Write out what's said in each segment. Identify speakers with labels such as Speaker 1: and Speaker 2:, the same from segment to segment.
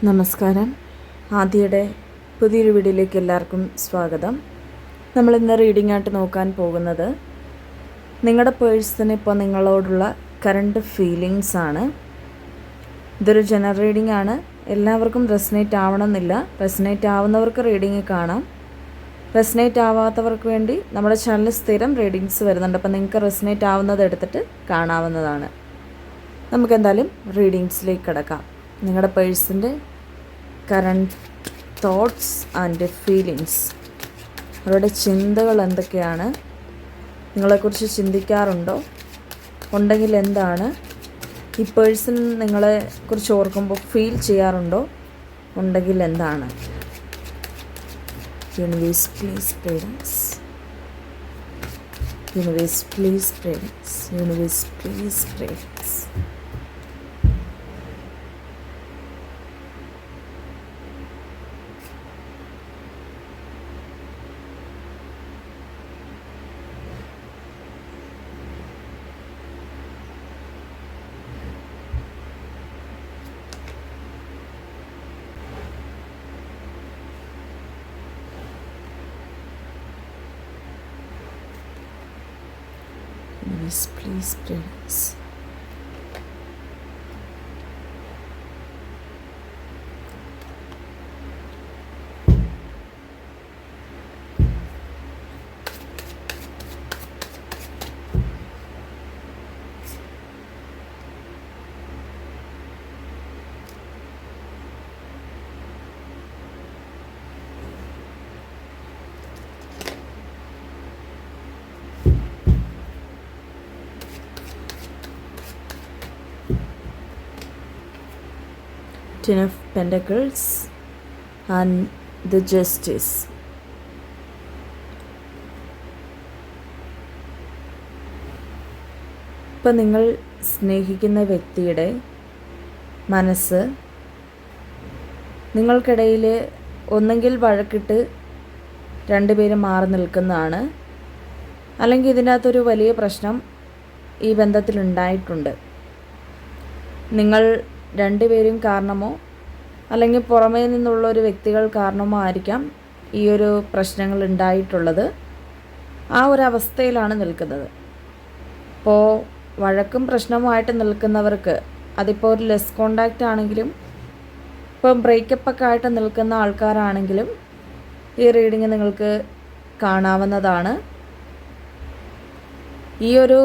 Speaker 1: നമസ്കാരം. ആദ്യയുടെ പുതിയൊരു വീഡിയോയിലേക്ക് എല്ലാവർക്കും സ്വാഗതം. നമ്മളിന്ന് റീഡിംഗ് ആയിട്ട് നോക്കാൻ പോകുന്നത് നിങ്ങളുടെ പേഴ്സണ് ഇപ്പോൾ നിങ്ങളോടുള്ള കറണ്ട് ഫീലിങ്സ് ആണ്. ഇതൊരു ജനറൽ റീഡിംഗ് ആണ്. എല്ലാവർക്കും റെസനേറ്റ് ആവണമെന്നില്ല. റെസനേറ്റ് ആവുന്നവർക്ക് റീഡിംഗ് കാണാം. റെസനേറ്റ് ആവാത്തവർക്ക് വേണ്ടി നമ്മുടെ ചാനലിൽ സ്ഥിരം റീഡിങ്സ് വരുന്നുണ്ട്. അപ്പോൾ നിങ്ങൾക്ക് റെസനേറ്റ് ആവുന്നത് എടുത്തിട്ട് കാണാവുന്നതാണ്. നമുക്കെന്തായാലും റീഡിങ്സിലേക്ക് കിടക്കാം. നിങ്ങളുടെ പേഴ്സൻ്റെ കറണ്ട് തോട്ട്സ് ആൻഡ് ഫീലിങ്സ്, അവരുടെ ചിന്തകൾ എന്തൊക്കെയാണ്, നിങ്ങളെക്കുറിച്ച് ചിന്തിക്കാറുണ്ടോ, ഉണ്ടെങ്കിൽ എന്താണ്, ഈ പേഴ്സൺ നിങ്ങളെക്കുറിച്ച് ഓർക്കുമ്പോൾ ഫീൽ ചെയ്യാറുണ്ടോ, ഉണ്ടെങ്കിൽ എന്താണ്. Universe please guidance, universe please guidance, universe please guidance. Please, please. Ten of Pentacles and the Justice. ഇപ്പം നിങ്ങൾ സ്നേഹിക്കുന്ന വ്യക്തിയുടെ മനസ്സ് നിങ്ങൾക്കിടയിൽ ഒന്നെങ്കിൽ വഴക്കിട്ട് രണ്ടുപേരും മാറി നിൽക്കുന്നതാണ്, അല്ലെങ്കിൽ ഇതിനകത്തൊരു വലിയ പ്രശ്നം ഈ ബന്ധത്തിലുണ്ടായിട്ടുണ്ട്. നിങ്ങൾ രണ്ടുപേരും കാരണമോ അല്ലെങ്കിൽ പുറമേ നിന്നുള്ള ഒരു വ്യക്തികൾ കാരണമോ ആയിരിക്കാം ഈ ഒരു പ്രശ്നങ്ങൾ ഉണ്ടായിട്ടുള്ളത്. ആ ഒരു അവസ്ഥയിലാണ് നിൽക്കുന്നത്. ഇപ്പോൾ വഴക്കും പ്രശ്നവുമായിട്ട് നിൽക്കുന്നവർക്ക്, അതിപ്പോൾ ഒരു ലെസ് കോണ്ടാക്റ്റ് ആണെങ്കിലും ഇപ്പം ബ്രേക്കപ്പൊക്കെ ആയിട്ട് നിൽക്കുന്ന ആൾക്കാരാണെങ്കിലും ഈ റീഡിങ് നിങ്ങൾക്ക് കാണാവുന്നതാണ്. ഈ ഒരു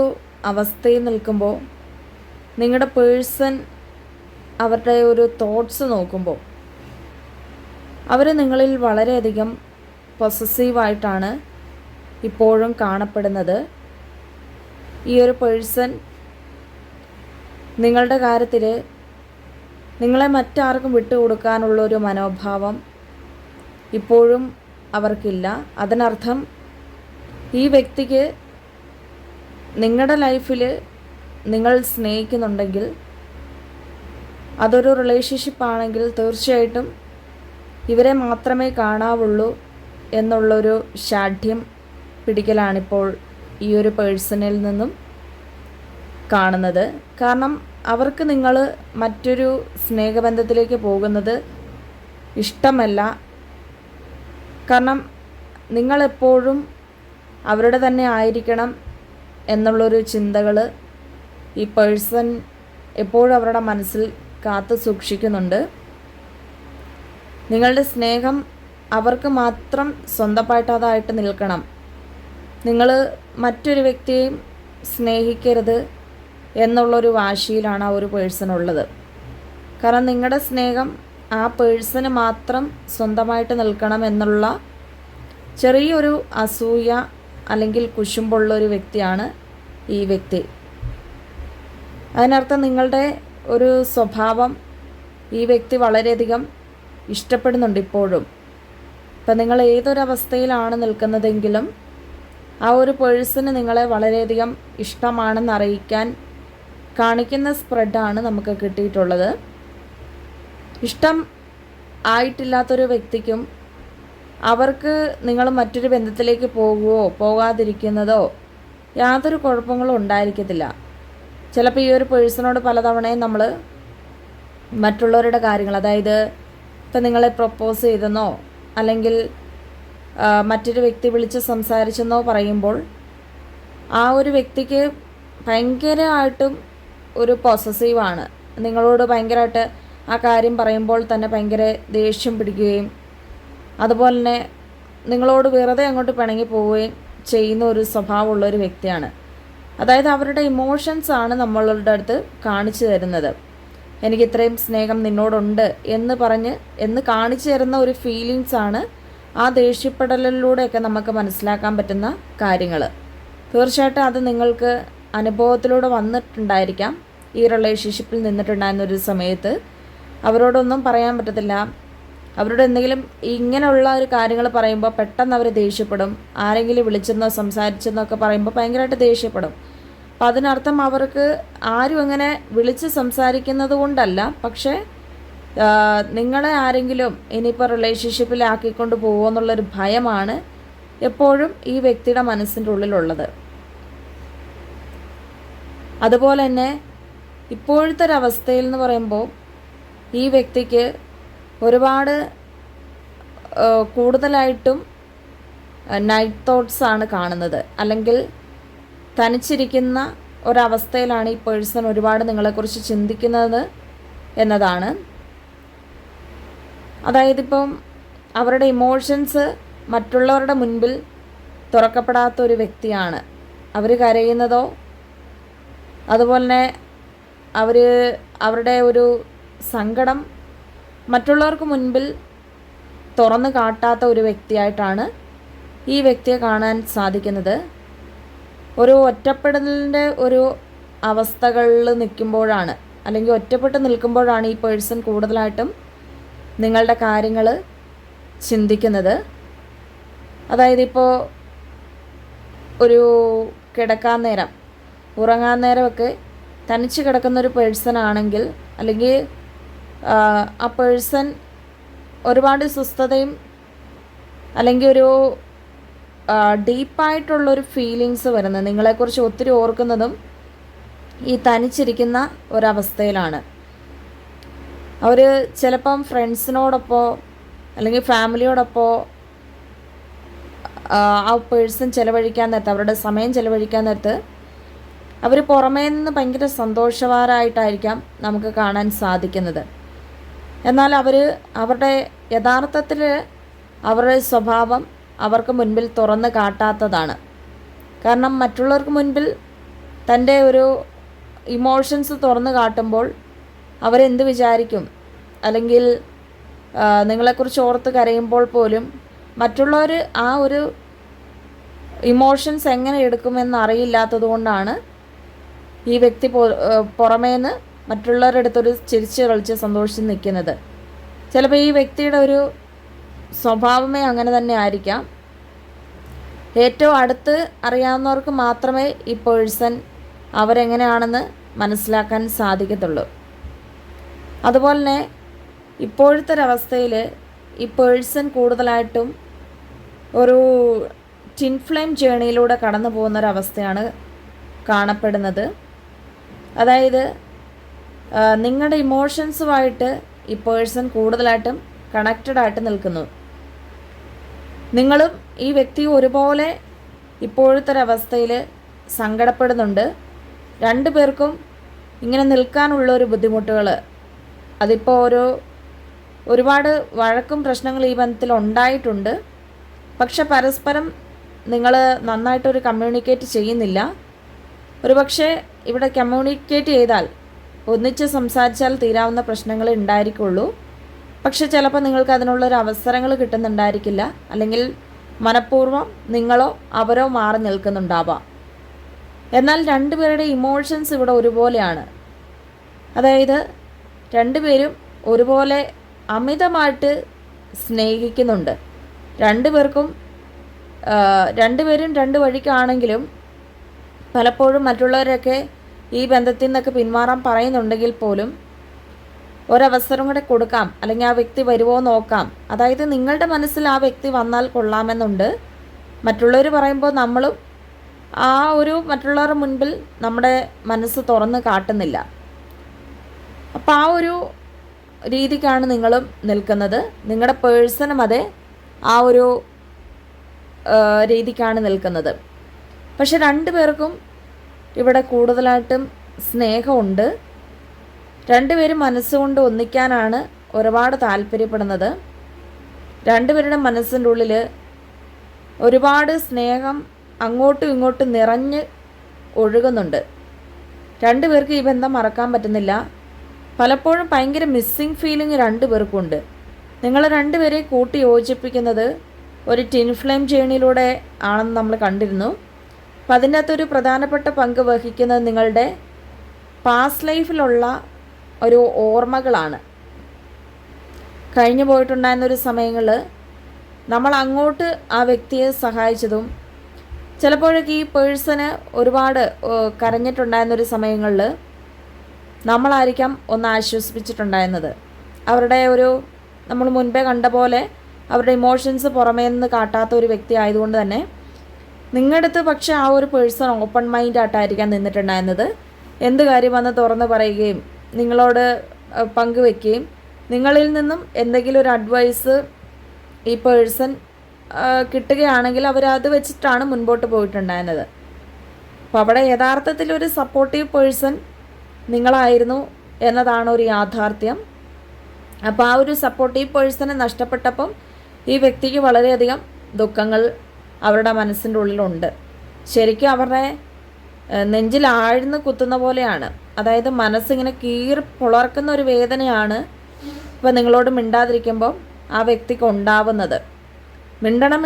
Speaker 1: അവസ്ഥയിൽ നിൽക്കുമ്പോൾ നിങ്ങളുടെ പേഴ്സൺ അവരുടെ ഒരു തോട്ട്സ് നോക്കുമ്പോൾ അവർ നിങ്ങളിൽ വളരെയധികം പൊസസീവായിട്ടാണ് ഇപ്പോഴും കാണപ്പെടുന്നത്. ഈ ഒരു പേഴ്സൺ നിങ്ങളുടെ കാര്യത്തിൽ നിങ്ങളെ മറ്റാർക്കും വിട്ടുകൊടുക്കാനുള്ളൊരു മനോഭാവം ഇപ്പോഴും അവർക്കില്ല. അതിനർത്ഥം ഈ വ്യക്തിക്ക് നിങ്ങളുടെ ലൈഫിൽ നിങ്ങൾ സ്നേഹിക്കുന്നുണ്ടെങ്കിൽ, അതൊരു റിലേഷൻഷിപ്പാണെങ്കിൽ തീർച്ചയായിട്ടും ഇവരെ മാത്രമേ കാണാവുള്ളൂ എന്നുള്ളൊരു ശാഠ്യം പിടിക്കലാണിപ്പോൾ ഈ ഒരു പേഴ്സണിൽ നിന്നും കാണുന്നത്. കാരണം അവർക്ക് നിങ്ങൾ മറ്റൊരു സ്നേഹബന്ധത്തിലേക്ക് പോകുന്നത് ഇഷ്ടമല്ല. കാരണം നിങ്ങളെപ്പോഴും അവരുടെ തന്നെ ആയിരിക്കണം എന്നുള്ളൊരു ചിന്തകൾ ഈ പേഴ്സൺ എപ്പോഴും അവരുടെ മനസ്സിൽ കാത്തു സൂക്ഷിക്കുന്നുണ്ട്. നിങ്ങളുടെ സ്നേഹം അവർക്ക് മാത്രം സ്വന്തമായിട്ടതായിട്ട് നിൽക്കണം. നിങ്ങൾ മറ്റൊരു വ്യക്തിയെയും സ്നേഹിക്കരുത് എന്നുള്ളൊരു വാശിയിലാണ് ആ ഒരു പേഴ്സൺ ഉള്ളത്. കാരണം നിങ്ങളുടെ സ്നേഹം ആ പേഴ്സണ് മാത്രം സ്വന്തമായിട്ട് നിൽക്കണം എന്നുള്ള ചെറിയൊരു അസൂയ അല്ലെങ്കിൽ കുശുമ്പുള്ളൊരു വ്യക്തിയാണ് ഈ വ്യക്തി. അതിനർത്ഥം നിങ്ങളുടെ ഒരു സ്വഭാവം ഈ വ്യക്തി വളരെയധികം ഇഷ്ടപ്പെടുന്നുണ്ട് ഇപ്പോഴും. ഇപ്പം നിങ്ങൾ ഏതൊരവസ്ഥയിലാണ് നിൽക്കുന്നതെങ്കിലും ആ ഒരു പേഴ്സണ് നിങ്ങളെ വളരെയധികം ഇഷ്ടമാണെന്ന് അറിയിക്കാൻ കാണിക്കുന്ന സ്പ്രെഡാണ് നമുക്ക് കിട്ടിയിട്ടുള്ളത്. ഇഷ്ടം ആയിട്ടില്ലാത്തൊരു വ്യക്തിക്കും അവർക്ക് നിങ്ങൾ മറ്റൊരു ബന്ധത്തിലേക്ക് പോകുകയോ പോകാതിരിക്കുന്നതോ യാതൊരു കുഴപ്പങ്ങളും ഉണ്ടായിരിക്കത്തില്ല. ചിലപ്പോൾ ഈ ഒരു പേഴ്സണോട് പലതവണയും നമ്മൾ മറ്റുള്ളവരുടെ കാര്യങ്ങൾ, അതായത് ഇപ്പം നിങ്ങളെ പ്രൊപ്പോസ് ചെയ്തെന്നോ അല്ലെങ്കിൽ മറ്റൊരു വ്യക്തി വിളിച്ച് സംസാരിച്ചെന്നോ പറയുമ്പോൾ ആ ഒരു വ്യക്തിക്ക് ഭയങ്കരമായിട്ടും ഒരു പൊസസീവാണ്. നിങ്ങളോട് ഭയങ്കരമായിട്ട് ആ കാര്യം പറയുമ്പോൾ തന്നെ ഭയങ്കര ദേഷ്യം പിടിക്കുകയും അതുപോലെ തന്നെ നിങ്ങളോട് വെറുതെ അങ്ങോട്ട് പിണങ്ങി പോവുകയും ചെയ്യുന്ന ഒരു സ്വഭാവമുള്ളൊരു വ്യക്തിയാണ്. അതായത് അവരുടെ ഇമോഷൻസാണ് നമ്മളുടെ അടുത്ത് കാണിച്ചു തരുന്നത്. എനിക്ക് ഇത്രയും സ്നേഹം നിന്നോടുണ്ട് എന്ന് കാണിച്ചു തരുന്ന ഒരു ഫീലിങ്സാണ് ആ ദേഷ്യപ്പെടലിലൂടെയൊക്കെ നമുക്ക് മനസ്സിലാക്കാൻ പറ്റുന്ന കാര്യങ്ങൾ. തീർച്ചയായിട്ടും അത് നിങ്ങൾക്ക് അനുഭവത്തിലൂടെ വന്നിട്ടുണ്ടായിരിക്കാം. ഈ റിലേഷൻഷിപ്പിൽ നിന്നിട്ടുണ്ടായിരുന്ന ഒരു സമയത്ത് അവരോടൊന്നും പറയാൻ പറ്റത്തില്ല. അവരോട് എന്തെങ്കിലും ഇങ്ങനെയുള്ള ഒരു കാര്യങ്ങൾ പറയുമ്പോൾ പെട്ടെന്ന് അവർ ദേഷ്യപ്പെടും. ആരെങ്കിലും വിളിച്ചെന്നോ സംസാരിച്ചെന്നോ ഒക്കെ പറയുമ്പോൾ ഭയങ്കരമായിട്ട് ദേഷ്യപ്പെടും. അപ്പം അതിനർത്ഥം അവർക്ക് ആരും അങ്ങനെ വിളിച്ച് സംസാരിക്കുന്നത് കൊണ്ടല്ല, പക്ഷേ നിങ്ങളെ ആരെങ്കിലും ഇനിയിപ്പോൾ റിലേഷൻഷിപ്പിലാക്കിക്കൊണ്ട് പോകുമെന്നുള്ളൊരു ഭയമാണ് എപ്പോഴും ഈ വ്യക്തിയുടെ മനസ്സിൻ്റെ ഉള്ളിലുള്ളത്. അതുപോലെ തന്നെ ഇപ്പോഴത്തെ ഒരവസ്ഥയിൽ എന്ന് പറയുമ്പോൾ ഈ വ്യക്തിക്ക് ഒരുപാട് കൂടുതലായിട്ടും നൈറ്റ് തോട്ട്സാണ് കാണുന്നത്. അല്ലെങ്കിൽ തനിച്ചിരിക്കുന്ന ഒരവസ്ഥയിലാണ് ഈ പേഴ്സൺ ഒരുപാട് നിങ്ങളെക്കുറിച്ച് ചിന്തിക്കുന്നത് എന്നതാണ്. അതായത് ഇപ്പം അവരുടെ ഇമോഷൻസ് മറ്റുള്ളവരുടെ മുൻപിൽ തുറക്കപ്പെടാത്ത ഒരു വ്യക്തിയാണ്. അവർ കരയുന്നതോ അതുപോലെ തന്നെ അവരുടെ ഒരു സങ്കടം മറ്റുള്ളവർക്ക് മുൻപിൽ തുറന്നു കാട്ടാത്ത ഒരു വ്യക്തിയായിട്ടാണ് ഈ വ്യക്തിയെ കാണാൻ സാധിക്കുന്നത്. ഒരു ഒറ്റപ്പെടലിൻ്റെ ഒരു അവസ്ഥകളിൽ നിൽക്കുമ്പോഴാണ് അല്ലെങ്കിൽ ഒറ്റപ്പെട്ട് നിൽക്കുമ്പോഴാണ് ഈ പേഴ്സൺ കൂടുതലായിട്ടും നിങ്ങളുടെ കാര്യങ്ങൾ ചിന്തിക്കുന്നത്. അതായത് ഇപ്പോൾ ഒരു കിടക്കാൻ നേരം, ഉറങ്ങാൻ നേരമൊക്കെ തനിച്ച് കിടക്കുന്നൊരു പേഴ്സൺ ആണെങ്കിൽ, അല്ലെങ്കിൽ ആ പേഴ്സൺ ഒരുപാട് സ്വസ്ഥതയും അല്ലെങ്കിൽ ഒരു ഡീപ്പായിട്ടുള്ളൊരു ഫീലിങ്സ് വരുന്നത് നിങ്ങളെക്കുറിച്ച് ഒത്തിരി ഓർക്കുന്നതും ഈ തനിച്ചിരിക്കുന്ന ഒരവസ്ഥയിലാണ്. അവർ ചിലപ്പം ഫ്രണ്ട്സിനോടൊപ്പമോ അല്ലെങ്കിൽ ഫാമിലിയോടൊപ്പമോ ആ പേഴ്സൺ ചിലവഴിക്കാൻ നേരത്ത്, അവരുടെ സമയം ചിലവഴിക്കാൻ നേരത്ത് അവർ പുറമേ നിന്ന് ഭയങ്കര സന്തോഷവാരായിട്ടായിരിക്കാം നമുക്ക് കാണാൻ സാധിക്കുന്നത്. എന്നാൽ അവരുടെ യഥാർത്ഥത്തിൽ അവരുടെ സ്വഭാവം അവർക്ക് മുൻപിൽ തുറന്ന് കാട്ടാത്തതാണ്. കാരണം മറ്റുള്ളവർക്ക് മുൻപിൽ തൻ്റെ ഒരു ഇമോഷൻസ് തുറന്ന് കാട്ടുമ്പോൾ അവരെന്ത് വിചാരിക്കും, അല്ലെങ്കിൽ നിങ്ങളെക്കുറിച്ച് ഓർത്ത് കരയുമ്പോൾ പോലും മറ്റുള്ളവർ ആ ഒരു ഇമോഷൻസ് എങ്ങനെ എടുക്കുമെന്ന് അറിയില്ലാത്തത് കൊണ്ടാണ് ഈ വ്യക്തി പുറമേന്ന് മറ്റുള്ളവരുടെ അടുത്തൊരു ചിരിച്ച് കളിച്ച് സന്തോഷിച്ച് നിൽക്കുന്നത്. ചിലപ്പോൾ ഈ വ്യക്തിയുടെ ഒരു സ്വഭാവമേ അങ്ങനെ തന്നെ ആയിരിക്കാം. ഏറ്റവും അടുത്ത് അറിയാവുന്നവർക്ക് മാത്രമേ ഈ പേഴ്സൺ അവരെങ്ങനെയാണെന്ന് മനസ്സിലാക്കാൻ സാധിക്കത്തുള്ളൂ. അതുപോലെ തന്നെ ഇപ്പോഴത്തെ ഒരവസ്ഥയിൽ ഈ പേഴ്സൺ കൂടുതലായിട്ടും ഒരു ടിൻ ഫ്ലെയിം ജേണിയിലൂടെ കടന്നു പോകുന്നൊരവസ്ഥയാണ് കാണപ്പെടുന്നത്. അതായത് നിങ്ങളുടെ ഇമോഷൻസുമായിട്ട് ഈ പേഴ്സൺ കൂടുതലായിട്ടും കണക്റ്റഡായിട്ട് നിൽക്കുന്നു. നിങ്ങളും ഈ വ്യക്തിയും ഒരുപോലെ ഇപ്പോഴത്തെ ഒരവസ്ഥയിൽ സങ്കടപ്പെടുന്നുണ്ട്. രണ്ടു പേർക്കും ഇങ്ങനെ നിൽക്കാനുള്ളൊരു ബുദ്ധിമുട്ടുകൾ, അതിപ്പോൾ ഒരുപാട് വഴക്കും പ്രശ്നങ്ങൾ ഈ ബന്ധത്തിൽ ഉണ്ടായിട്ടുണ്ട്. പക്ഷെ പരസ്പരം നിങ്ങൾ നന്നായിട്ടൊരു കമ്മ്യൂണിക്കേറ്റ് ചെയ്യുന്നില്ല. ഒരുപക്ഷെ ഇവിടെ കമ്മ്യൂണിക്കേറ്റ് ചെയ്താൽ, ഒന്നിച്ച് സംസാരിച്ചാൽ തീരാവുന്ന പ്രശ്നങ്ങൾ ഉണ്ടായിരിക്കുള്ളൂ. പക്ഷെ ചിലപ്പോൾ നിങ്ങൾക്ക് അതിനുള്ളൊരു അവസരങ്ങൾ കിട്ടുന്നുണ്ടായിരിക്കില്ല, അല്ലെങ്കിൽ മനഃപൂർവ്വം നിങ്ങളോ അവരോ മാറി നിൽക്കുന്നുണ്ടാവാം. എന്നാൽ രണ്ടുപേരുടെ ഇമോഷൻസ് ഇവിടെ ഒരുപോലെയാണ്. അതായത് രണ്ടുപേരും ഒരുപോലെ അമിതമായിട്ട് സ്നേഹിക്കുന്നുണ്ട്. രണ്ടുപേരും രണ്ട് വഴിക്കാണെങ്കിലും പലപ്പോഴും മറ്റുള്ളവരൊക്കെ ഈ ബന്ധത്തിൽ നിന്നൊക്കെ പിന്മാറാൻ പറയുന്നുണ്ടെങ്കിൽ പോലും ഒരവസരം കൂടെ കൊടുക്കാം, അല്ലെങ്കിൽ ആ വ്യക്തി വരുമോ നോക്കാം. അതായത് നിങ്ങളുടെ മനസ്സിൽ ആ വ്യക്തി വന്നാൽ കൊള്ളാമെന്നുണ്ട്. മറ്റുള്ളവർ പറയുമ്പോൾ നമ്മളും ആ ഒരു മറ്റുള്ളവരുടെ മുൻപിൽ നമ്മുടെ മനസ്സ് തുറന്ന് കാട്ടുന്നില്ല. അപ്പോൾ ആ ഒരു രീതിക്കാണ് നിങ്ങളും നിൽക്കുന്നത്, നിങ്ങളുടെ പേഴ്സണും അതെ ആ ഒരു രീതിക്കാണ് നിൽക്കുന്നത്. പക്ഷെ രണ്ടുപേർക്കും ഇവിടെ കൂടുതലായിട്ടും സ്നേഹമുണ്ട്. രണ്ടുപേരും മനസ്സുകൊണ്ട് ഒന്നിക്കാനാണ് ഒരുപാട് താല്പര്യപ്പെടുന്നത്. രണ്ടുപേരുടെ മനസ്സിൻ്റെ ഉള്ളിൽ ഒരുപാട് സ്നേഹം അങ്ങോട്ടും ഇങ്ങോട്ടും നിറഞ്ഞ് ഒഴുകുന്നുണ്ട്. രണ്ടുപേർക്ക് ഈ ബന്ധം മറക്കാൻ പറ്റുന്നില്ല. പലപ്പോഴും ഭയങ്കര മിസ്സിങ് ഫീലിംഗ് രണ്ടുപേർക്കുണ്ട്. നിങ്ങൾ രണ്ടുപേരെ കൂട്ടി യോജിപ്പിക്കുന്നത് ഒരു ടിൻ ഫ്ലെയിം ജേണിയിലൂടെ ആണെന്ന് നമ്മൾ കണ്ടിരുന്നു. അപ്പം അതിൻ്റെ അകത്തൊരു പ്രധാനപ്പെട്ട പങ്ക് വഹിക്കുന്നത് നിങ്ങളുടെ പാസ്റ്റ് ലൈഫിലുള്ള ഒരു ഓർമ്മകളാണ്. കഴിഞ്ഞു പോയിട്ടുണ്ടായിരുന്നൊരു സമയങ്ങളിൽ നമ്മൾ അങ്ങോട്ട് ആ വ്യക്തിയെ സഹായിച്ചതും, ചിലപ്പോഴൊക്കെ ഈ പേഴ്സണ് ഒരുപാട് കരഞ്ഞിട്ടുണ്ടായിരുന്നൊരു സമയങ്ങളിൽ നമ്മളായിരിക്കാം ഒന്ന് ആശ്വസിപ്പിച്ചിട്ടുണ്ടായിരുന്നത്. അവരുടെ നമ്മൾ മുൻപേ കണ്ട പോലെ അവരുടെ ഇമോഷൻസ് പുറമേ നിന്ന് കാട്ടാത്ത ഒരു വ്യക്തി ആയതുകൊണ്ട് തന്നെ നിങ്ങളുടെ അടുത്ത് പക്ഷേ ആ ഒരു പേഴ്സൺ ഓപ്പൺ മൈൻഡ് ആയിട്ടായിരിക്കാം നിന്നിട്ടുണ്ടായിരുന്നത്. എന്ത് കാര്യം വന്ന് തുറന്ന് പറയുകയും നിങ്ങളോട് പങ്കുവെക്കുകയും നിങ്ങളിൽ നിന്നും എന്തെങ്കിലും ഒരു അഡ്വൈസ് ഈ പേഴ്സൺ കിട്ടുകയാണെങ്കിൽ അവരത് വെച്ചിട്ടാണ് മുൻപോട്ട് പോയിട്ടുണ്ടായിരുന്നത്. അപ്പോൾ അവിടെ യഥാർത്ഥത്തിൽ ഒരു സപ്പോർട്ടീവ് പേഴ്സൺ നിങ്ങളായിരുന്നു എന്നതാണ് ഒരു യാഥാർത്ഥ്യം. അപ്പോൾ ആ ഒരു സപ്പോർട്ടീവ് പേഴ്സണെ നഷ്ടപ്പെട്ടപ്പം ഈ വ്യക്തിക്ക് വളരെയധികം ദുഃഖങ്ങൾ അവരുടെ മനസ്സിൻ്റെ ഉള്ളിലുണ്ട്. ശരിക്കും അവരുടെ നെഞ്ചിൽ ആഴ്ന്ന് കുത്തുന്ന പോലെയാണ്. അതായത് മനസ്സിങ്ങനെ പുളർക്കുന്ന ഒരു വേദനയാണ് ഇപ്പോൾ നിങ്ങളോട് മിണ്ടാതിരിക്കുമ്പോൾ ആ വ്യക്തിക്ക് ഉണ്ടാവുന്നത്. മിണ്ടണം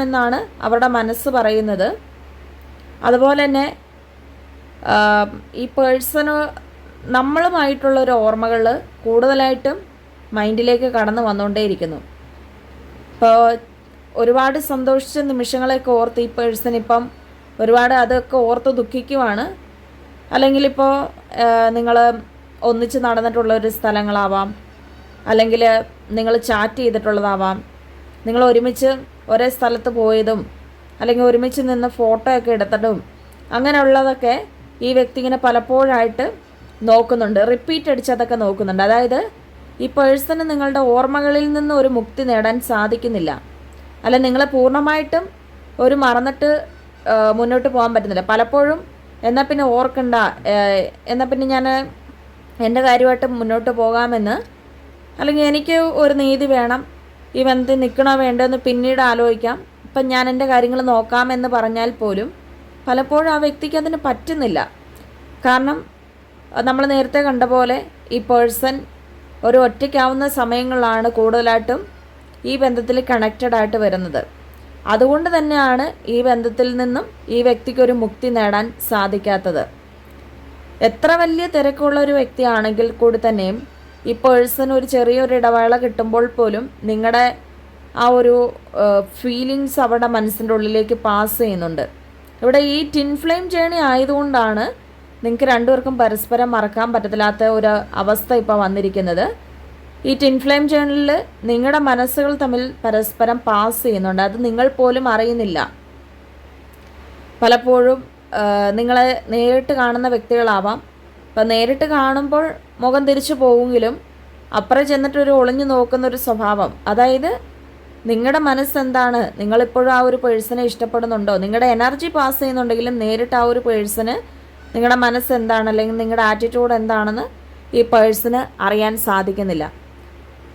Speaker 1: എന്നാണ് അവരുടെ മനസ്സ് പറയുന്നത്. അതുപോലെ തന്നെ ഈ പേഴ്സണ് നമ്മളുമായിട്ടുള്ളൊരു ഓർമ്മകൾ കൂടുതലായിട്ടും മൈൻഡിലേക്ക് കടന്നു വന്നുകൊണ്ടേയിരിക്കുന്നു. ഇപ്പോൾ ഒരുപാട് സന്തോഷിച്ച നിമിഷങ്ങളെയൊക്കെ ഓർത്ത് ഈ പേഴ്സൺ ഇപ്പം ഒരുപാട് അതൊക്കെ ഓർത്ത് ദുഃഖിക്കുവാണ്. അല്ലെങ്കിൽ ഇപ്പോൾ നിങ്ങൾ ഒന്നിച്ച് നടന്നിട്ടുള്ളൊരു സ്ഥലങ്ങളാവാം, അല്ലെങ്കിൽ നിങ്ങൾ ചാറ്റ് ചെയ്തിട്ടുള്ളതാവാം, നിങ്ങൾ ഒരുമിച്ച് ഒരേ സ്ഥലത്ത് പോയതും അല്ലെങ്കിൽ ഒരുമിച്ച് നിന്ന് ഫോട്ടോ ഒക്കെ എടുത്തതും അങ്ങനെയുള്ളതൊക്കെ ഈ വ്യക്തി ഇങ്ങനെ പലപ്പോഴായിട്ട് നോക്കുന്നുണ്ട്, റിപ്പീറ്റ് അടിച്ചതൊക്കെ നോക്കുന്നുണ്ട്. അതായത് ഈ പേഴ്സണ് നിങ്ങളുടെ ഓർമ്മകളിൽ നിന്ന് ഒരു മുക്തി നേടാൻ സാധിക്കുന്നില്ല. അല്ല, നിങ്ങളെ പൂർണ്ണമായിട്ടും മറന്നിട്ട് മുന്നോട്ട് പോകാൻ പറ്റുന്നില്ല. പലപ്പോഴും എന്നാൽ പിന്നെ ഓർക്കണ്ട, എന്നാൽ പിന്നെ ഞാൻ എൻ്റെ കാര്യമായിട്ട് മുന്നോട്ട് പോകാമെന്ന്, അല്ലെങ്കിൽ എനിക്ക് ഒരു നീതി വേണം, ഈ ബന്ധത്തിൽ നിൽക്കണോ വേണ്ടോ എന്ന് പിന്നീട് ആലോചിക്കാം, ഇപ്പം ഞാൻ എൻ്റെ കാര്യങ്ങൾ നോക്കാമെന്ന് പറഞ്ഞാൽ പോലും പലപ്പോഴും ആ വ്യക്തിക്ക് അതിന് പറ്റുന്നില്ല. കാരണം നമ്മൾ നേരത്തെ കണ്ട പോലെ ഈ പേഴ്സൺ ഒറ്റയ്ക്കാവുന്ന സമയങ്ങളിലാണ് കൂടുതലായിട്ടും ഈ ബന്ധത്തിൽ കണക്റ്റഡ് ആയിട്ട് വരുന്നത്. അതുകൊണ്ട് തന്നെയാണ് ഈ ബന്ധത്തിൽ നിന്നും ഈ വ്യക്തിക്കൊരു മുക്തി നേടാൻ സാധിക്കാത്തത്. എത്ര വലിയ തിരക്കുള്ള ഒരു വ്യക്തിയാണെങ്കിൽ കൂടി തന്നെയും ഈ പേഴ്സൺ ഒരു ചെറിയൊരു ഇടവേള കിട്ടുമ്പോൾ പോലും നിങ്ങളുടെ ആ ഒരു ഫീലിങ്സ് അവരുടെ മനസ്സിൻ്റെ ഉള്ളിലേക്ക് പാസ് ചെയ്യുന്നുണ്ട്. ഇവിടെ ഈ ടിൻ ഫ്ലെയിം ജേണി ആയതുകൊണ്ടാണ് നിങ്ങൾക്ക് രണ്ടുപേർക്കും പരസ്പരം മറക്കാൻ പറ്റത്തില്ലാത്ത ഒരു അവസ്ഥ ഇപ്പോൾ വന്നിരിക്കുന്നത്. ഈ ടിൻ ഫ്ലെയിം ജേണിൽ നിങ്ങളുടെ മനസ്സുകൾ തമ്മിൽ പരസ്പരം പാസ് ചെയ്യുന്നുണ്ട്. അത് നിങ്ങൾ പോലും അറിയുന്നില്ല. പലപ്പോഴും നിങ്ങളെ നേരിട്ട് കാണുന്ന വ്യക്തികളാവാം. അപ്പം നേരിട്ട് കാണുമ്പോൾ മുഖം തിരിച്ചു പോവുമെങ്കിലും അപ്പുറം ചെന്നിട്ടൊരു ഒളിഞ്ഞു നോക്കുന്നൊരു സ്വഭാവം. അതായത് നിങ്ങളുടെ മനസ്സെന്താണ്, നിങ്ങളിപ്പോഴും ആ ഒരു പേഴ്സണെ ഇഷ്ടപ്പെടുന്നുണ്ടോ, നിങ്ങളുടെ എനർജി പാസ് ചെയ്യുന്നുണ്ടെങ്കിലും നേരിട്ട് ആ ഒരു പേഴ്സണ് നിങ്ങളുടെ മനസ്സെന്താണ് അല്ലെങ്കിൽ നിങ്ങളുടെ ആറ്റിറ്റ്യൂഡ് എന്താണെന്ന് ഈ പേഴ്സണ് അറിയാൻ സാധിക്കുന്നില്ല.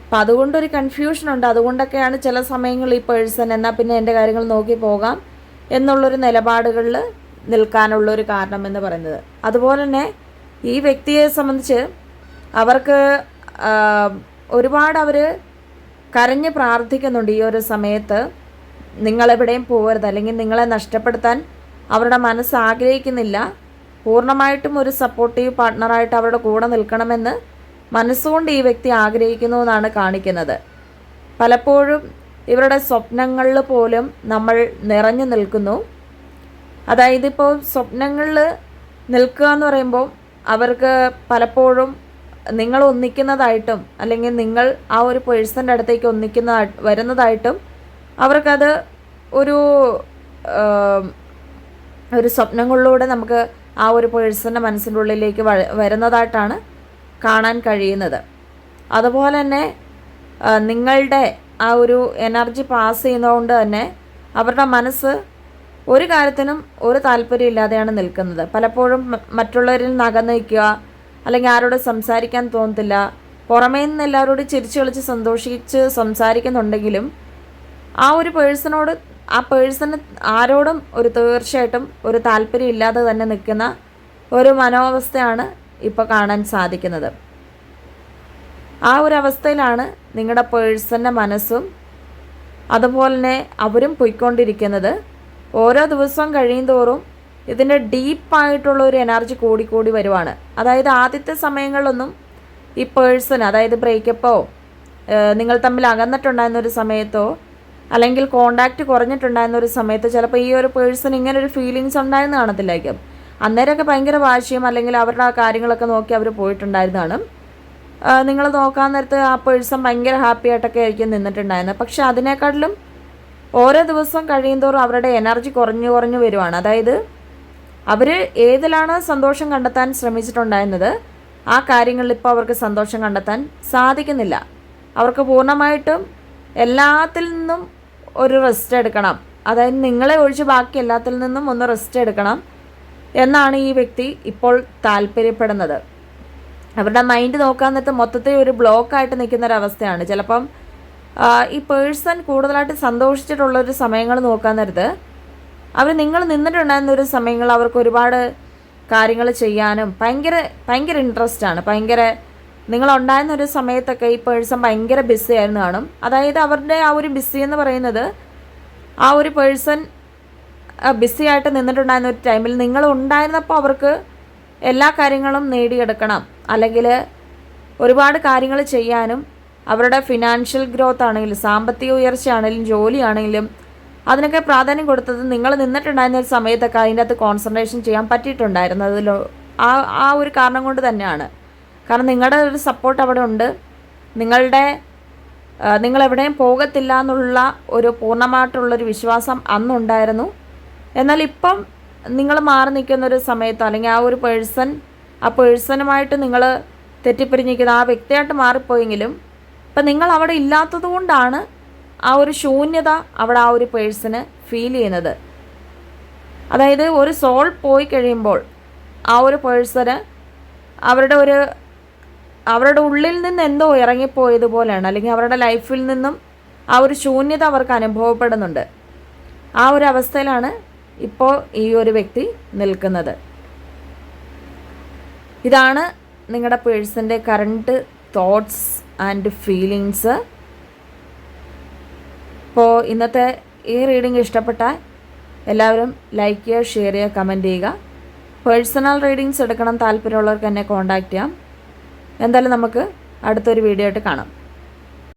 Speaker 1: അപ്പം അതുകൊണ്ടൊരു കൺഫ്യൂഷനുണ്ട്. അതുകൊണ്ടൊക്കെയാണ് ചില സമയങ്ങളിൽ ഈ പേഴ്സൺ എന്നാൽ പിന്നെ എൻ്റെ കാര്യങ്ങൾ നോക്കി പോകാം എന്നുള്ളൊരു നിലപാടുകളിൽ നിൽക്കാനുള്ളൊരു കാരണം എന്ന് പറയുന്നത്. അതുപോലെ തന്നെ ഈ വ്യക്തിയെ സംബന്ധിച്ച് അവർക്ക് ഒരുപാട് അവർ കരഞ്ഞ് പ്രാർത്ഥിക്കുന്നുണ്ട് ഈ ഒരു സമയത്ത്. നിങ്ങളെവിടെയും പോകരുത്, അല്ലെങ്കിൽ നിങ്ങളെ നഷ്ടപ്പെടുത്താൻ അവരുടെ മനസ്സ് ആഗ്രഹിക്കുന്നില്ല. പൂർണ്ണമായിട്ടും ഒരു സപ്പോർട്ടീവ് പാർട്ട്ണറായിട്ട് അവരുടെ കൂടെ നിൽക്കണമെന്ന് മനസ്സുകൊണ്ട് ഈ വ്യക്തി ആഗ്രഹിക്കുന്നു എന്നാണ് കാണിക്കുന്നത്. പലപ്പോഴും ഇവരുടെ സ്വപ്നങ്ങളിൽ പോലും നമ്മൾ നിറഞ്ഞു നിൽക്കുന്നു. അതായത് ഇപ്പോൾ സ്വപ്നങ്ങളിൽ നിൽക്കുക എന്ന് പറയുമ്പോൾ അവർക്ക് പലപ്പോഴും നിങ്ങൾ ഒന്നിക്കുന്നതായിട്ടും അല്ലെങ്കിൽ നിങ്ങൾ ആ ഒരു പേഴ്സൻ്റെ അടുത്തേക്ക് വരുന്നതായിട്ടും അവർക്കത് ഒരു സ്വപ്നങ്ങളിലൂടെ നമുക്ക് ആ ഒരു പേഴ്സൻ്റെ മനസ്സിൻ്റെ ഉള്ളിലേക്ക് വരുന്നതായിട്ടാണ് കാണാൻ കഴിയുന്നത്. അതുപോലെ തന്നെ നിങ്ങളുടെ ആ ഒരു എനർജി പാസ് ചെയ്യുന്നതുകൊണ്ട് തന്നെ അവരുടെ മനസ്സ് ഒരു കാര്യത്തിനും ഒരു താല്പര്യം ഇല്ലാതെയാണ് നിൽക്കുന്നത്. പലപ്പോഴും മറ്റുള്ളവരിൽ നിന്ന് അകന്ന് നിൽക്കുക, അല്ലെങ്കിൽ ആരോട് സംസാരിക്കാൻ തോന്നത്തില്ല. പുറമേ നിന്ന് എല്ലാവരോടും ചിരിച്ചു കളിച്ച് സന്തോഷിച്ച് സംസാരിക്കുന്നുണ്ടെങ്കിലും ആ ഒരു ആ പേഴ്സണ് ആരോടും തീർച്ചയായിട്ടും ഒരു താല്പര്യം ഇല്ലാതെ തന്നെ നിൽക്കുന്ന ഒരു മനോവസ്ഥയാണ് ഇപ്പോൾ കാണാൻ സാധിക്കുന്നത്. ആ ഒരു അവസ്ഥയിലാണ് നിങ്ങളുടെ പേഴ്സൻ്റെ മനസ്സും അതുപോലെ തന്നെ അവരും പോയിക്കൊണ്ടിരിക്കുന്നത്. ഓരോ ദിവസവും കഴിയുന്തോറും ഇതിൻ്റെ ഡീപ്പായിട്ടുള്ള ഒരു എനർജി കൂടിക്കൂടി വരുവാണ്. അതായത് ആദ്യത്തെ സമയങ്ങളിലൊന്നും ഈ പേഴ്സൺ, അതായത് ബ്രേക്കപ്പോ നിങ്ങൾ തമ്മിൽ അകന്നിട്ടുണ്ടായിരുന്ന ഒരു സമയത്തോ അല്ലെങ്കിൽ കോണ്ടാക്റ്റ് കുറഞ്ഞിട്ടുണ്ടായിരുന്ന ഒരു സമയത്ത് ചിലപ്പോൾ ഈ ഒരു പേഴ്സൺ ഇങ്ങനൊരു ഫീലിങ്സ് ഉണ്ടായിരുന്നു കാണത്തില്ലായിരിക്കും. അന്നേരമൊക്കെ ഭയങ്കര വാശിയും അല്ലെങ്കിൽ അവരുടെ ആ കാര്യങ്ങളൊക്കെ നോക്കി അവർ പോയിട്ടുണ്ടായിരുന്നതാണ്. നിങ്ങൾ നോക്കാൻ നേരത്ത് ആ പേഴ്സൺ ഭയങ്കര ഹാപ്പി ആയിട്ടൊക്കെ ആയിരിക്കും നിന്നിട്ടുണ്ടായിരുന്നത്. പക്ഷെ അതിനേക്കാട്ടിലും ഓരോ ദിവസം കഴിയുന്തോറും അവരുടെ എനർജി കുറഞ്ഞു വരുവാണ്. അതായത് അവർ ഏതിലാണ് സന്തോഷം കണ്ടെത്താൻ ശ്രമിച്ചിട്ടുണ്ടായിരുന്നത് ആ കാര്യങ്ങളിൽ ഇപ്പോൾ അവർക്ക് സന്തോഷം കണ്ടെത്താൻ സാധിക്കുന്നില്ല. അവർക്ക് പൂർണ്ണമായിട്ടും എല്ലാത്തിൽ നിന്നും ഒരു റെസ്റ്റ് എടുക്കണം. അതായത് നിങ്ങളെ ഒഴിച്ച് ബാക്കി എല്ലാത്തിൽ നിന്നും ഒന്ന് റെസ്റ്റ് എടുക്കണം എന്നാണ് ഈ വ്യക്തി ഇപ്പോൾ താല്പര്യപ്പെടുന്നത്. അവരുടെ മൈൻഡ് നോക്കാൻ നേരത്ത് മൊത്തത്തിൽ ഒരു ബ്ലോക്കായിട്ട് നിൽക്കുന്നൊരവസ്ഥയാണ്. ചിലപ്പം ഈ പേഴ്സൺ കൂടുതലായിട്ട് സന്തോഷിച്ചിട്ടുള്ളൊരു സമയങ്ങൾ നോക്കാൻ നേരത്ത് നിങ്ങൾ നിന്നിട്ടുണ്ടായിരുന്ന ഒരു സമയങ്ങൾ അവർക്ക് ഒരുപാട് കാര്യങ്ങൾ ചെയ്യാനും ഭയങ്കര ഇൻട്രസ്റ്റാണ്. നിങ്ങളുണ്ടായിരുന്ന ഒരു സമയത്തൊക്കെ ഈ പേഴ്സൺ ഭയങ്കര ബിസി ആയിരുന്നു കാണും. അതായത് അവരുടെ ആ ഒരു ബിസി എന്ന് പറയുന്നത് ആ ഒരു പേഴ്സൺ ബിസി ആയിട്ട് നിന്നിട്ടുണ്ടായിരുന്ന ഒരു ടൈമിൽ നിങ്ങൾ ഉണ്ടായിരുന്നപ്പോൾ അവർക്ക് എല്ലാ കാര്യങ്ങളും നേടിയെടുക്കണം, അല്ലെങ്കിൽ ഒരുപാട് കാര്യങ്ങൾ ചെയ്യാനും അവരുടെ ഫിനാൻഷ്യൽ ഗ്രോത്ത് ആണെങ്കിലും സാമ്പത്തിക ഉയർച്ചയാണെങ്കിലും ജോലിയാണെങ്കിലും അതിനൊക്കെ പ്രാധാന്യം കൊടുത്തത് നിങ്ങൾ നിന്നിട്ടുണ്ടായിരുന്ന ഒരു സമയത്തൊക്കെ അതിൻ്റെ അകത്ത് കോൺസെൻട്രേഷൻ ചെയ്യാൻ പറ്റിയിട്ടുണ്ടായിരുന്നതിൽ ആ ഒരു കാരണം കൊണ്ട് തന്നെയാണ്. കാരണം നിങ്ങളുടെ ഒരു സപ്പോർട്ട് അവിടെ ഉണ്ട്. നിങ്ങളെവിടെയും പോകത്തില്ല എന്നുള്ള ഒരു പൂർണ്ണമായിട്ടുള്ളൊരു വിശ്വാസം അന്നുണ്ടായിരുന്നു. എന്നാൽ ഇപ്പം നിങ്ങൾ മാറി നിൽക്കുന്നൊരു സമയത്ത് അല്ലെങ്കിൽ ആ പേഴ്സണുമായിട്ട് നിങ്ങൾ തെറ്റിപ്പിരിഞ്ഞിരിക്കുന്ന ആ വ്യക്തിയായിട്ട് മാറിപ്പോയെങ്കിലും ഇപ്പം നിങ്ങൾ അവിടെ ഇല്ലാത്തത് കൊണ്ടാണ് ആ ഒരു ശൂന്യത അവിടെ ആ ഒരു പേഴ്സണ് ഫീൽ ചെയ്യുന്നത്. അതായത് ഒരു സോൾ പോയി കഴിയുമ്പോൾ ആ ഒരു പേഴ്സണ് അവരുടെ ഉള്ളിൽ നിന്ന് എന്തോ ഇറങ്ങിപ്പോയതുപോലെയാണ്, അല്ലെങ്കിൽ അവരുടെ ലൈഫിൽ നിന്നും ആ ഒരു ശൂന്യത അവർക്ക് അനുഭവപ്പെടുന്നുണ്ട്. ആ ഒരു അവസ്ഥയിലാണ് ഇപ്പോൾ ഈ ഒരു വ്യക്തി നിൽക്കുന്നത്. ഇതാണ് നിങ്ങളുടെ പേഴ്സൻ്റെ കറണ്ട് തോട്ട്സ് ആൻഡ് ഫീലിങ്സ്. അപ്പോൾ ഇന്നത്തെ ഈ റീഡിംഗ് ഇഷ്ടപ്പെട്ടാൽ എല്ലാവരും ലൈക്ക് ചെയ്യുക, ഷെയർ ചെയ്യുക, കമൻറ്റ് ചെയ്യുക. പേഴ്സണൽ റീഡിങ്സ് എടുക്കണം താല്പര്യമുള്ളവർക്ക് എന്നെ കോൺടാക്റ്റ് ചെയ്യാം. എന്തായാലും നമുക്ക് അടുത്തൊരു വീഡിയോ ആയിട്ട് കാണാം.